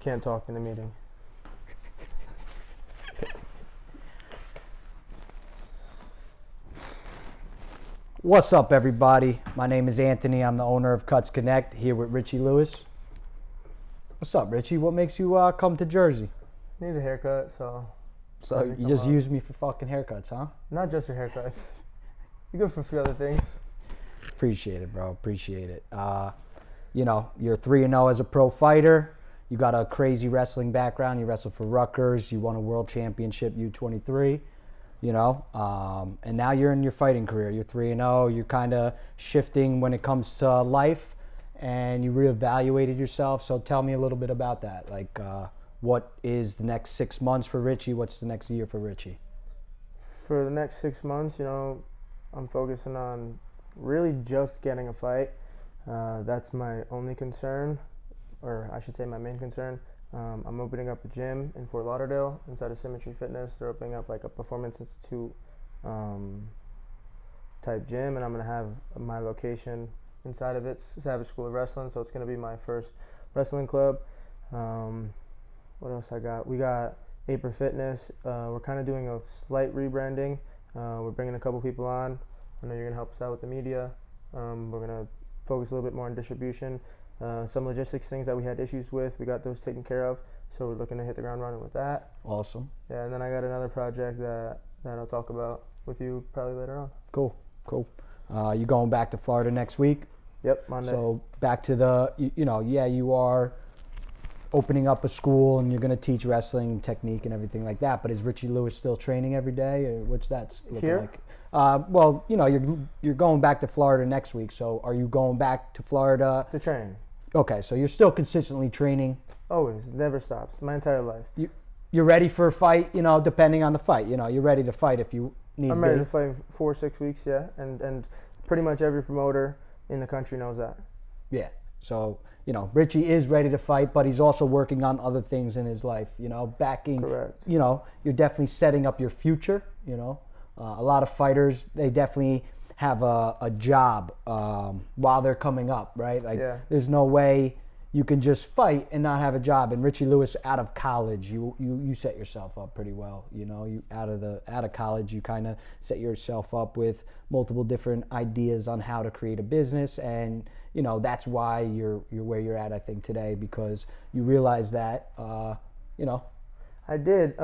Can't talk in a meeting. What's up, everybody? My name is Anthony. I'm the owner of CutzConnect, here with Richie Lewis. What's up, Richie? What makes you come to Jersey? Need a haircut, so You just use me for fucking haircuts, huh? not just your haircuts. You're good for a few other things. Appreciate it, bro. Appreciate it. You're 3-0 as a pro fighter. You got a crazy wrestling background. You wrestled for Rutgers. You won a world championship U23. And now you're in your fighting career. You're 3-0. You're kind of shifting when it comes to life, and you reevaluated yourself. So tell me a little bit about that. What is the next 6 months for Richie? What's the next year for Richie? For the next 6 months, I'm focusing on really just getting a fight. That's my only concern, or I should say my main concern. I'm opening up a gym in Fort Lauderdale inside of Symmetry Fitness. They're opening up like a Performance Institute type gym, and I'm going to have my location inside of it, Savage School of Wrestling, so it's going to be my first wrestling club. What else I got? We got Aper Fitness. We're kind of doing a slight rebranding. We're bringing a couple people on. I know you're going to help us out with the media. We're going to focus a little bit more on distribution. Some logistics things that we had issues with, we got those taken care of, so we're looking to hit the ground running with that. Awesome. Yeah, and then I got another project that I'll talk about with you probably later on. Cool. You going back to Florida next week? Yep, Monday. So back to you are opening up a school and you're going to teach wrestling technique and everything like that, but is Richie Lewis still training every day, or what's that looking Here? like? You're going back to Florida next week, so are you going back to Florida? To train. Okay, so you're still consistently training. Always, never stops, my entire life. You're ready for a fight, depending on the fight. You're ready to fight if you need. I'm ready to fight 4 or 6 weeks, yeah, and pretty much every promoter in the country knows that. Yeah. So, Richie is ready to fight, but he's also working on other things in his life, backing. Correct. You're definitely setting up your future, A lot of fighters, they definitely have a job while they're coming up, right? There's no way you can just fight and not have a job. And Richie Lewis, out of college, you set yourself up pretty well. You out of college, you kind of set yourself up with multiple different ideas on how to create a business, and that's why you're where you're at, I think, today, because you realize that I did.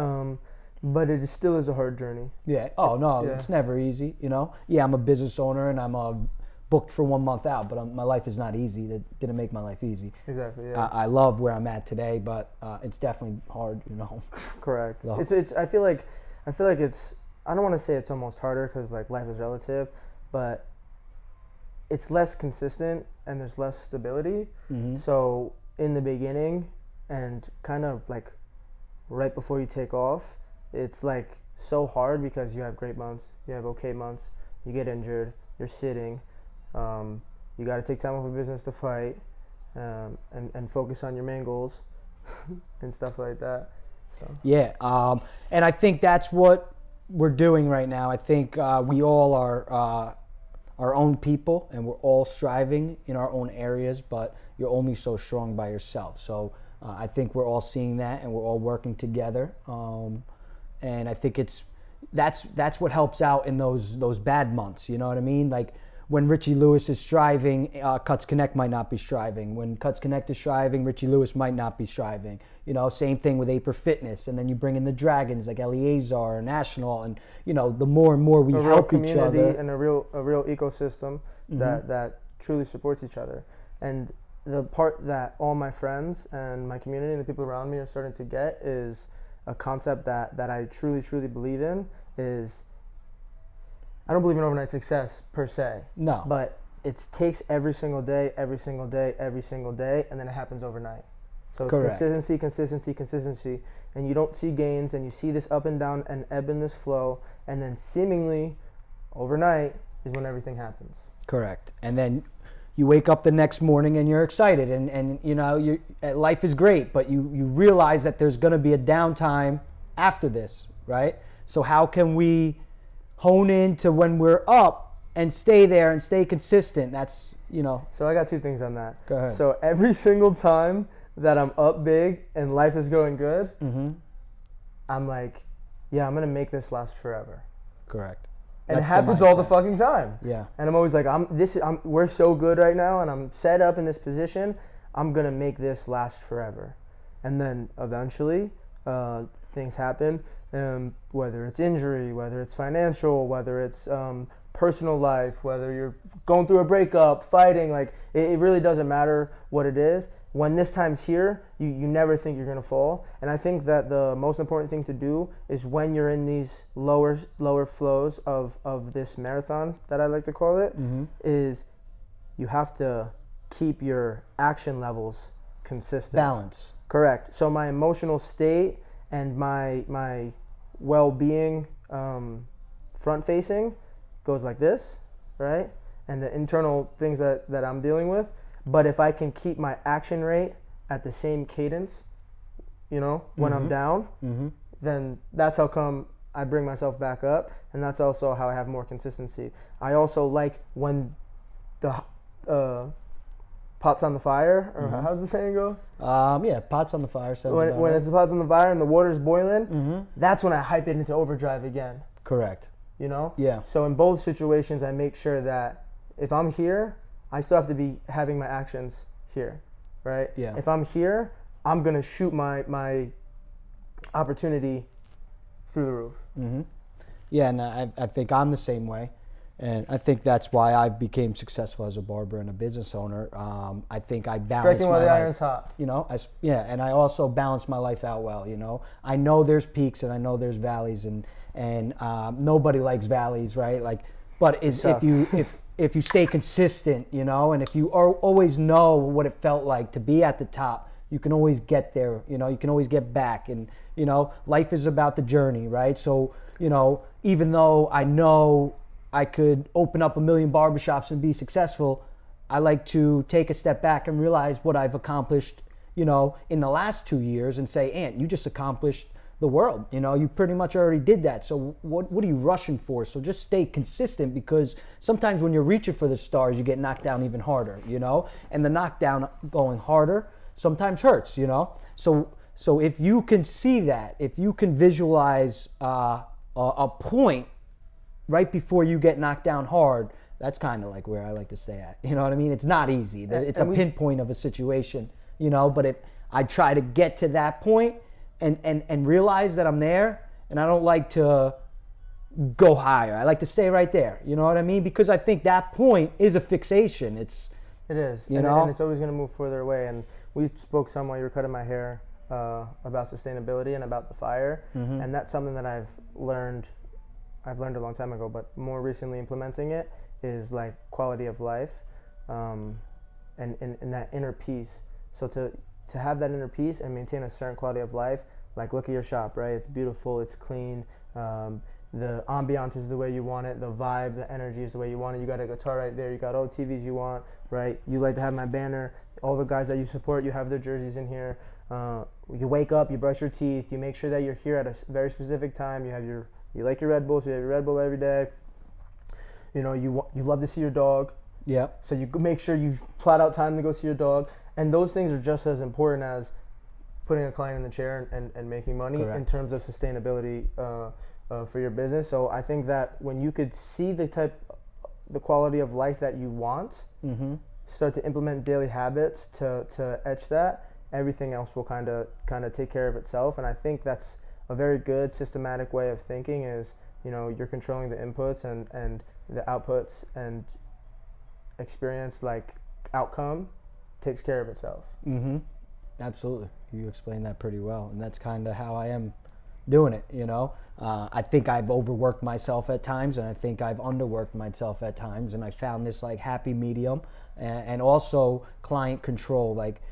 But it still is a hard journey. Yeah. Oh, no, yeah. It's never easy, Yeah, I'm a business owner and I'm booked for 1 month out, but my life is not easy. That didn't make my life easy. Exactly, yeah. I love where I'm at today, but it's definitely hard, Correct. So. I feel like it's, I don't want to say it's almost harder because like life is relative, but it's less consistent and there's less stability. Mm-hmm. So in the beginning and kind of like right before you take off, it's like so hard because you have great months, you have okay months, you get injured, you're sitting, you got to take time off of business to fight, and focus on your main goals and stuff like that. So. Yeah, and I think that's what we're doing right now. I think we all are our own people, and we're all striving in our own areas, but you're only so strong by yourself. So I think we're all seeing that, and we're all working together. And I think that's what helps out in those bad months. You know what I mean? Like when Richie Lewis is striving, CutzConnect might not be striving. When CutzConnect is striving, Richie Lewis might not be striving. Same thing with Aper Fitness. And then you bring in the Dragons like Eleazar, National, and the more and more we help each other. And a real ecosystem Mm-hmm. that truly supports each other. And the part that all my friends and my community and the people around me are starting to get is a concept that I truly believe in is, I don't believe in overnight success per se. No. But it takes every single day, and then it happens overnight. So it's Correct. consistency, and you don't see gains, and you see this up and down and ebb in this flow, and then seemingly overnight is when everything happens. Correct. And then you wake up the next morning and you're excited, and life is great, but you realize that there's going to be a downtime after this, right? So how can we hone into when we're up and stay there and stay consistent? That's, So I got 2 things on that. Go ahead. So every single time that I'm up big and life is going good, Mm-hmm. I'm like, yeah, I'm gonna make this last forever. Correct. And That's it happens all the mindset. fucking time. Yeah. And I'm always like, we're so good right now, and I'm set up in this position. I'm gonna make this last forever. And then eventually, things happen. Whether it's injury, whether it's financial, whether it's personal life, whether you're going through a breakup, fighting, like it really doesn't matter what it is. When this time's here, you never think you're gonna fall. And I think that the most important thing to do is when you're in these lower flows of this marathon that I like to call it, Mm-hmm. is you have to keep your action levels consistent. Balance. Correct. So my emotional state and my well-being, front facing, goes like this, right? And the internal things that I'm dealing with. But if I can keep my action rate at the same cadence, when Mm-hmm. I'm down, Mm-hmm. then that's how come I bring myself back up, and that's also how I have more consistency. I also like when the pot's on the fire, or Mm-hmm. how's the saying go? Yeah, pots on the fire. Sounds When about right. it's the pot's on the fire and the water's boiling, Mm-hmm. that's when I hype it into overdrive again. Correct. Yeah. So in both situations, I make sure that if I'm here, I still have to be having my actions here, right? Yeah. If I'm here, I'm gonna shoot my opportunity through the roof. Mm-hmm. Yeah, and I think I'm the same way. And I think that's why I became successful as a barber and a business owner. I think I balanced Striking while my the life. iron's hot. And I also balance my life out well. I know there's peaks and I know there's valleys, and nobody likes valleys, right? But if you stay consistent, and if you always know what it felt like to be at the top, you can always get there. You can always get back, and life is about the journey, right? So even though I know I could open up 1 million barbershops and be successful, I like to take a step back and realize what I've accomplished, in the last 2 years, and say, Ant, you just accomplished the world. You pretty much already did that. So what are you rushing for? So just stay consistent, because sometimes when you're reaching for the stars, you get knocked down even harder, and the knockdown going harder sometimes hurts, So if you can see that, if you can visualize a point right before you get knocked down hard, that's kind of like where I like to stay at. You know what I mean? It's not easy. It's a pinpoint of a situation, but if I try to get to that point and realize that I'm there, and I don't like to go higher. I like to stay right there. You know what I mean? Because I think that point is a fixation. It is. And it's always going to move further away. And we spoke some while you were cutting my hair about sustainability and about the fire. Mm-hmm. And that's something that I've learned a long time ago, but more recently implementing it is like quality of life, and that inner peace. So to have that inner peace and maintain a certain quality of life, like look at your shop, right? It's beautiful, it's clean, the ambiance is the way you want it, the vibe, the energy is the way you want it. You got a guitar right there, you got all the TVs you want, right? You like to have my banner, all the guys that you support, you have their jerseys in here. You wake up, you brush your teeth, you make sure that you're here at a very specific time. You like your Red Bull, so you have your Red Bull every day. You love to see your dog. Yeah. So you make sure you plot out time to go see your dog. And those things are just as important as putting a client in the chair and making money. Correct. In terms of sustainability for your business. So I think that when you could see the quality of life that you want, Mm-hmm. start to implement daily habits to etch that, everything else will kind of take care of itself. And I think that's a very good systematic way of thinking is, you're controlling the inputs and the outputs, and experience like outcome takes care of itself. Mm-hmm. Absolutely. You explained that pretty well. And that's kind of how I am doing it, I think I've overworked myself at times, and I think I've underworked myself at times, and I found this like happy medium, and also client control. Like,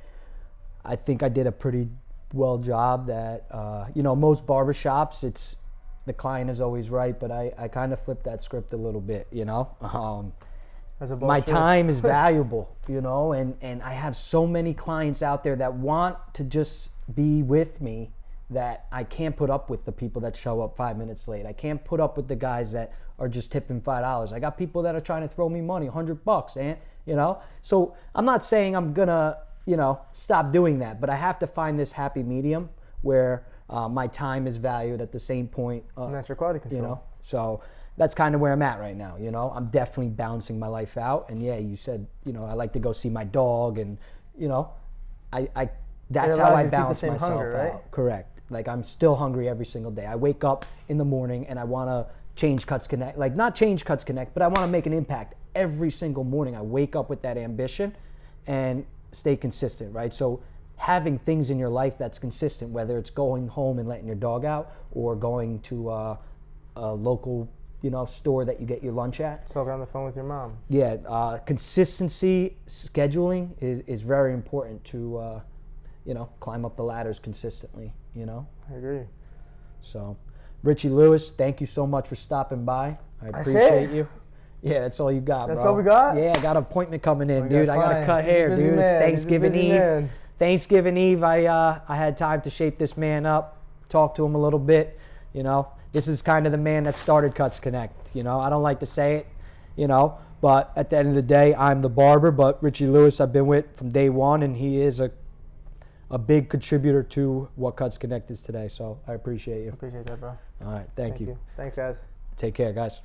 I think I did a pretty well job that, most barbershops, it's the client is always right, but I kind of flipped that script a little bit, My time is valuable, and I have so many clients out there that want to just be with me, that I can't put up with the people that show up 5 minutes late. I can't put up with the guys that are just tipping $5. I got people that are trying to throw me money, $100, and So I'm not saying I'm gonna stop doing that. But I have to find this happy medium where my time is valued at the same point. And that's your quality control. So that's kind of where I'm at right now. I'm definitely balancing my life out. And yeah, you said, I like to go see my dog, and that's how I balance myself hunger, right? out. Correct. Like, I'm still hungry every single day. I wake up in the morning and I want to change CutzConnect. Like, not change CutzConnect, but I want to make an impact every single morning. I wake up with that ambition and stay consistent, right? So having things in your life that's consistent, whether it's going home and letting your dog out or going to a local store that you get your lunch at. Talking on the phone with your mom. Yeah, consistency, scheduling is very important to, climb up the ladders consistently, I agree. So, Richie Lewis, thank you so much for stopping by. I appreciate you. Yeah, that's all you got, That's bro. all we got? Yeah, I got an appointment coming in, We dude. got I got to clients. cut He's a hair, busy dude. man. It's He's a Thanksgiving busy Eve. man. Thanksgiving Eve, I had time to shape this man up, talk to him a little bit. This is kind of the man that started CutzConnect. I don't like to say it, but at the end of the day, I'm the barber. But Richie Lewis, I've been with from day one, and he is a big contributor to what CutzConnect is today. So I appreciate you. Appreciate that, bro. All right, thank you. Thanks, guys. Take care, guys.